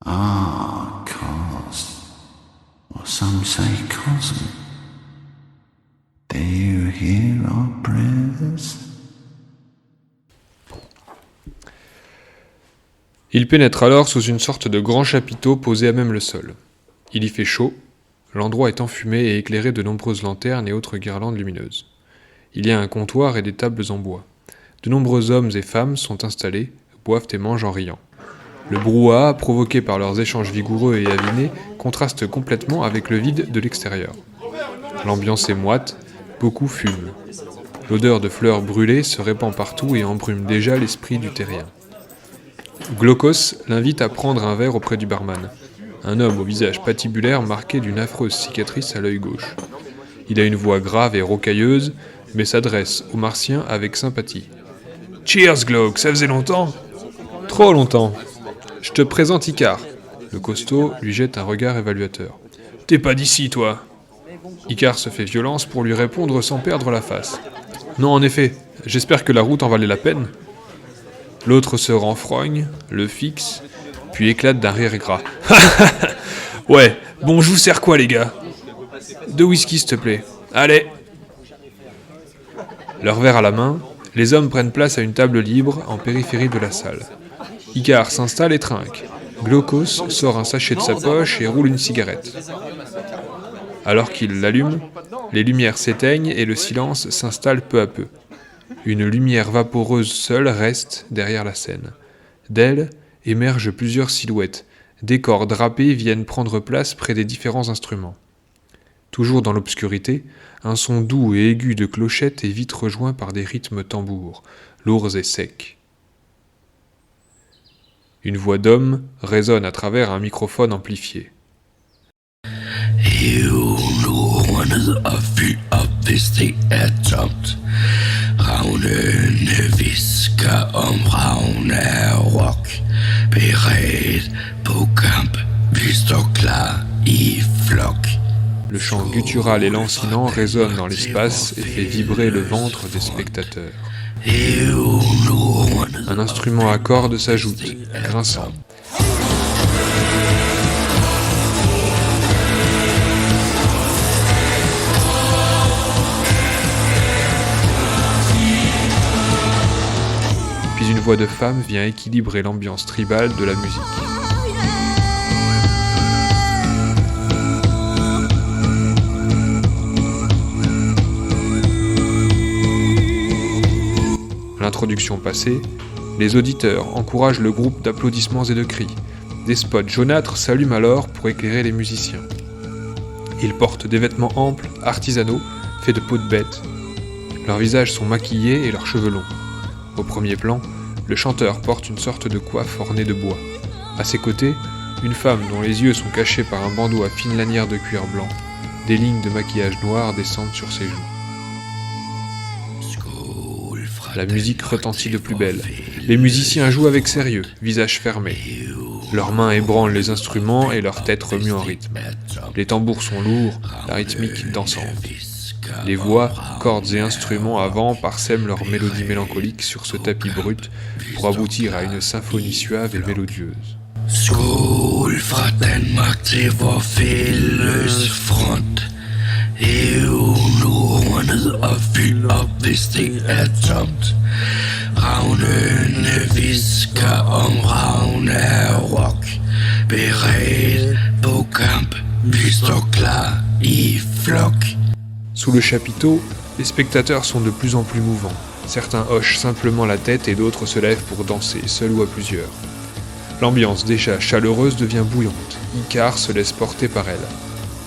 Ah, cause, or some say cousin. Do you hear our prayers? Il pénètre alors sous une sorte de grand chapiteau posé à même le sol. Il y fait chaud, l'endroit est enfumé et éclairé de nombreuses lanternes et autres guirlandes lumineuses. Il y a un comptoir et des tables en bois. De nombreux hommes et femmes sont installés, boivent et mangent en riant. Le brouhaha, provoqué par leurs échanges vigoureux et avinés, contraste complètement avec le vide de l'extérieur. L'ambiance est moite, beaucoup fument. L'odeur de fleurs brûlées se répand partout et embrume déjà l'esprit du terrien. Glaucos l'invite à prendre un verre auprès du barman, un homme au visage patibulaire marqué d'une affreuse cicatrice à l'œil gauche. Il a une voix grave et rocailleuse, mais s'adresse au Martien avec sympathie. « Cheers, Glauc, ça faisait longtemps ?»« Trop longtemps. Je te présente Icare. » Le costaud lui jette un regard évaluateur. « T'es pas d'ici, toi ?» Icare se fait violence pour lui répondre sans perdre la face. « Non, en effet, j'espère que la route en valait la peine. » L'autre se renfrogne, le fixe, puis éclate d'un rire gras. « Ouais, bon, je vous sers quoi, les gars ? » « 2 whisky, s'il te plaît. Allez !» Leur verre à la main, les hommes prennent place à une table libre en périphérie de la salle. Icare s'installe et trinque. Glaucos sort un sachet de sa poche et roule une cigarette. Alors qu'il l'allume, les lumières s'éteignent et le silence s'installe peu à peu. Une lumière vaporeuse seule reste derrière la scène. D'elle émergent plusieurs silhouettes. Des corps drapés viennent prendre place près des différents instruments. Toujours dans l'obscurité, un son doux et aigu de clochette est vite rejoint par des rythmes tambours, lourds et secs. Une voix d'homme résonne à travers un microphone amplifié. Le chant guttural et lancinant résonne dans l'espace et fait vibrer le ventre des spectateurs. Un instrument à cordes s'ajoute, grinçant. Puis une voix de femme vient équilibrer l'ambiance tribale de la musique. L'introduction passée, les auditeurs encouragent le groupe d'applaudissements et de cris. Des spots jaunâtres s'allument alors pour éclairer les musiciens. Ils portent des vêtements amples, artisanaux, faits de peau de bête. Leurs visages sont maquillés et leurs cheveux longs. Au premier plan, le chanteur porte une sorte de coiffe ornée de bois. À ses côtés, une femme dont les yeux sont cachés par un bandeau à fine lanière de cuir blanc. Des lignes de maquillage noir descendent sur ses joues. La musique retentit de plus belle. Les musiciens jouent avec sérieux, visage fermé. Leurs mains ébranlent les instruments et leur tête remue en rythme. Les tambours sont lourds, la rythmique dansante. Les voix, cordes et instruments à vent parsèment leurs mélodies mélancoliques sur ce tapis brut pour aboutir à une symphonie suave et mélodieuse. Skål fra Danmark til vor fælles front. Hæv Nordene og fyld op, hvis det er tomt. Ravnene visker om Ragnarok. Beredt på kamp, vi står klar i flok. Sous le chapiteau, les spectateurs sont de plus en plus mouvants. Certains hochent simplement la tête et d'autres se lèvent pour danser, seuls ou à plusieurs. L'ambiance déjà chaleureuse devient bouillante. Icare se laisse porter par elle.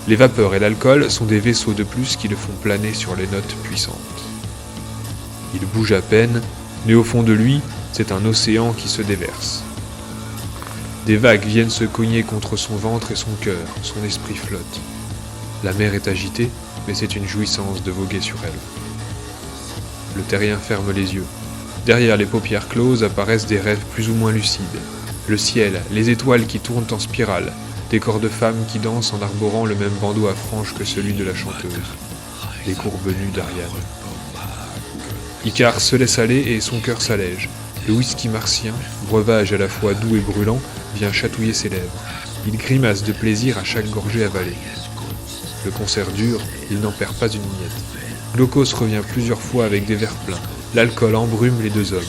Les vapeurs et l'alcool sont des vaisseaux de plus qui le font planer sur les notes puissantes. Il bouge à peine, mais au fond de lui, c'est un océan qui se déverse. Des vagues viennent se cogner contre son ventre et son cœur, son esprit flotte. La mer est agitée, mais c'est une jouissance de voguer sur elle. Le terrien ferme les yeux. Derrière les paupières closes apparaissent des rêves plus ou moins lucides. Le ciel, les étoiles qui tournent en spirale, des corps de femmes qui dansent en arborant le même bandeau à franges que celui de la chanteuse. Les courbes nues d'Ariane. Icare se laisse aller et son cœur s'allège. Le whisky martien, breuvage à la fois doux et brûlant, vient chatouiller ses lèvres. Il grimace de plaisir à chaque gorgée avalée. Le concert dure, il n'en perd pas une miette. Glaucos revient plusieurs fois avec des verres pleins. L'alcool embrume les deux hommes.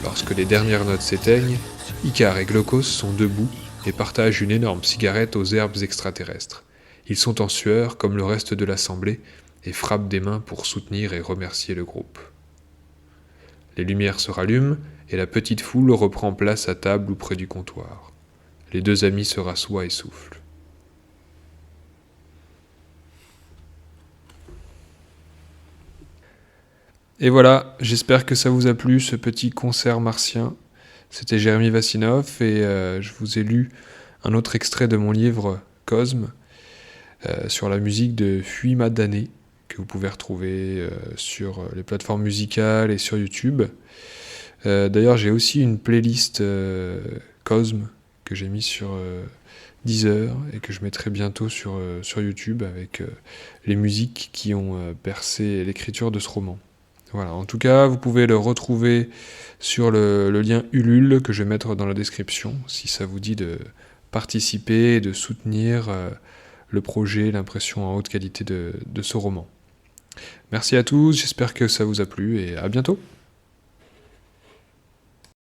Lorsque les dernières notes s'éteignent, Icare et Glaucos sont debout et partagent une énorme cigarette aux herbes extraterrestres. Ils sont en sueur comme le reste de l'assemblée et frappent des mains pour soutenir et remercier le groupe. Les lumières se rallument et la petite foule reprend place à table ou près du comptoir. Les deux amis se rassoient et soufflent. Et voilà, j'espère que ça vous a plu, ce petit concert martien. C'était Jérémy Vassinov et je vous ai lu un autre extrait de mon livre Cosme sur la musique de Fuima Dané, que vous pouvez retrouver sur les plateformes musicales et sur YouTube. D'ailleurs, j'ai aussi une playlist Cosme que j'ai mis sur Deezer et que je mettrai bientôt sur YouTube avec les musiques qui ont bercé l'écriture de ce roman. Voilà, en tout cas, vous pouvez le retrouver sur le lien Ulule que je vais mettre dans la description, si ça vous dit de participer et de soutenir le projet, l'impression en haute qualité de ce roman. Merci à tous, j'espère que ça vous a plu et à bientôt.